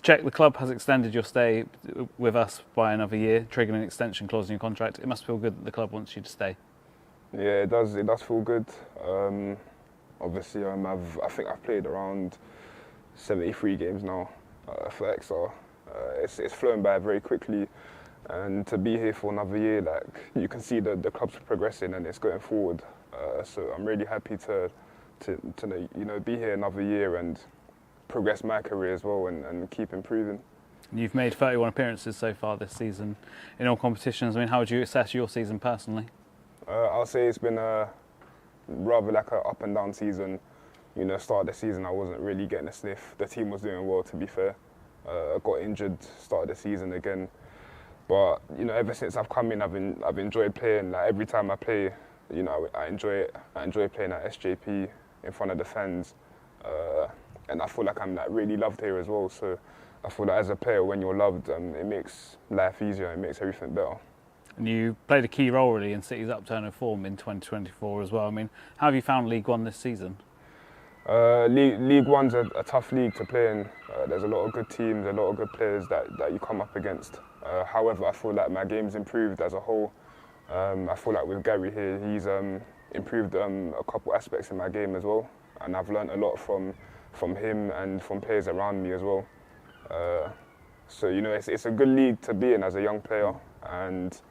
Cheick, the club has extended your stay with us by another year, triggering an extension clause in your contract. It must feel good that the club wants you to stay. Yeah, it does. It does feel good. Obviously, I think I've played around 73 games now for Exeter. It's flown by very quickly, and to be here for another year, like you can see the club's progressing and it's going forward. So I'm really happy to be here another year and progress my career as well and keep improving. You've made 31 appearances so far this season in all competitions. I mean, how would you assess your season personally? I'll say it's been rather like an up and down season. Start of the season I wasn't really getting a sniff. The team was doing well, to be fair. I got injured, started the season again. But ever since I've come in, I've enjoyed playing. Like every time I play, I enjoy it. I enjoy playing at SJP in front of the fans, and I feel like I'm really loved here as well. So I feel like as a player, when you're loved, it makes life easier. It makes everything better. And you played a key role really in City's upturn of form in 2024 as well. I mean, how have you found League One this season? League One's a tough league to play in. There's a lot of good teams, a lot of good players that you come up against. However, I feel like my game's improved as a whole. I feel like with Gary here, he's improved a couple aspects in my game as well, and I've learned a lot from him and from players around me as well. So it's a good league to be in as a young player, and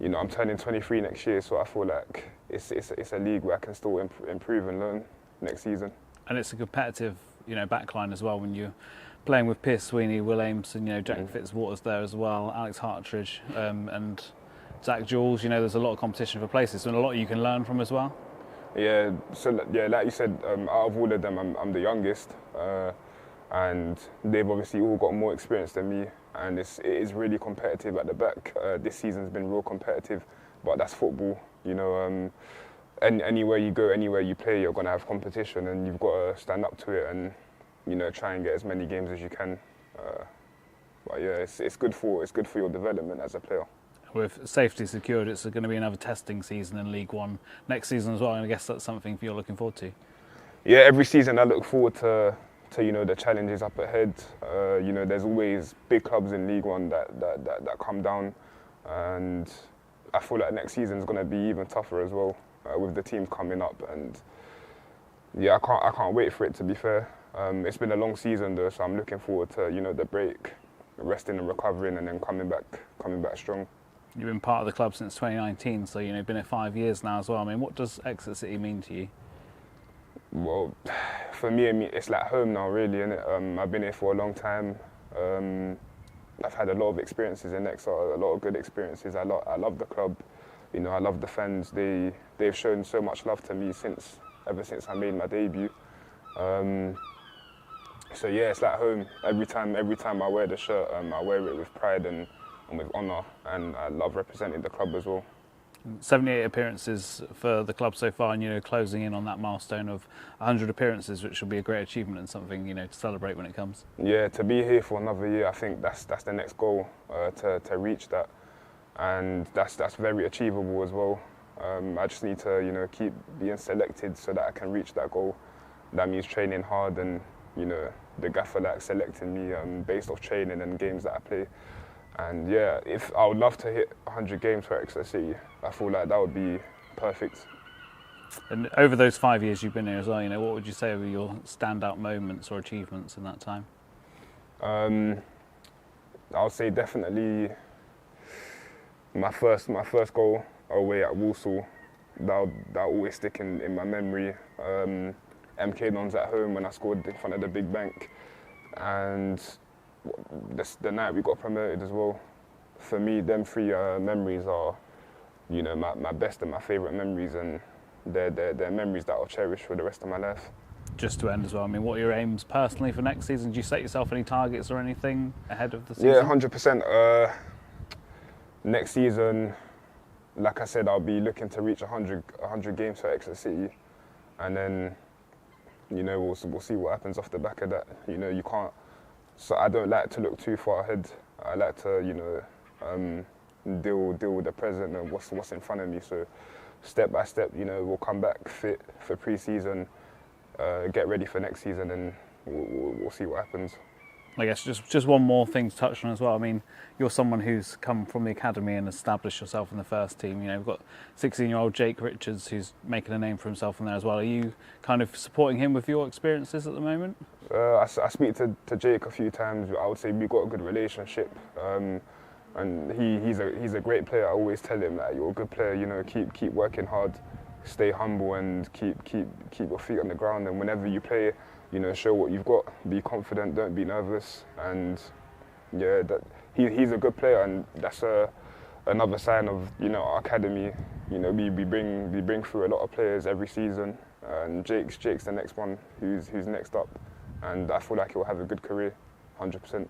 I'm turning 23 next year, so I feel like it's a league where I can still improve and learn next season. And it's a competitive, backline as well when you're playing with Pierce Sweeney, Will Ameson, Jack Fitzwater's there as well, Alex Hartridge, and Zach Jules. There's a lot of competition for places, and a lot you can learn from as well. Yeah, so yeah, like you said, out of all of them, I'm the youngest, and they've obviously all got more experience than me, and it is really competitive at the back. This season's been real competitive, but that's football, Anywhere you go, anywhere you play, you're going to have competition, and you've got to stand up to it and try and get as many games as you can. But yeah, it's good for your development as a player. With safety secured, it's going to be another testing season in League One next season as well, and I guess that's something you're looking forward to. Yeah, every season I look forward to the challenges up ahead. There's always big clubs in League One that come down, and I feel like next season is going to be even tougher as well. With the teams coming up, and yeah, I can't wait for it, to be fair. It's been a long season though, so I'm looking forward to the break, resting and recovering, and then coming back strong. You've been part of the club since 2019, so been here 5 years now as well. I mean, what does Exeter City mean to you? Well, for me, it's like home now, really, innit? I've been here for a long time. I've had a lot of experiences in Exeter, a lot of good experiences. I love the club. I love the fans. They've shown so much love to me ever since I made my debut. So yeah, it's like home. Every time I wear the shirt, I wear it with pride and with honour, and I love representing the club as well. 78 appearances for the club so far, and closing in on that milestone of 100 appearances, which will be a great achievement and something to celebrate when it comes. Yeah, to be here for another year, I think that's the next goal, to reach that. And that's very achievable as well. I just need to keep being selected so that I can reach that goal. That means training hard, and the gaffer selecting me based off training and games that I play. And yeah, I would love to hit 100 games for Exeter City. I feel like that would be perfect. And over those 5 years you've been here as well, what would you say were your standout moments or achievements in that time? I would say definitely my first goal away at Walsall. That'll always stick in my memory. MK Dons at home when I scored in front of the big bank, and the night we got promoted as well. For me, them three memories are, my best and my favourite memories, and they're memories that I'll cherish for the rest of my life. Just to end as well, I mean, what are your aims personally for next season? Do you set yourself any targets or anything ahead of the season? Yeah, 100%. Next season, like I said, I'll be looking to reach 100 games for Exeter City, and then, we'll see what happens off the back of that. You can't. So I don't like to look too far ahead. I like to, deal with the present and what's in front of me. So step by step, we'll come back fit for pre-season, get ready for next season, and we'll see what happens. I guess just one more thing to touch on as well. I mean, you're someone who's come from the academy and established yourself in the first team. You know, we've got 16-year-old Cheick Richards who's making a name for himself in there as well. Are you kind of supporting him with your experiences at the moment? I speak to Cheick a few times. I would say we've got a good relationship, and he's a great player. I always tell him that you're a good player. You know, keep working hard, stay humble, and keep your feet on the ground. And whenever you play, you know, show what you've got. Be confident. Don't be nervous. And yeah, he's a good player, and that's another sign of, you know, our academy. You know, we bring through a lot of players every season, and Cheick's the next one who's next up, and I feel like he'll have a good career, 100%.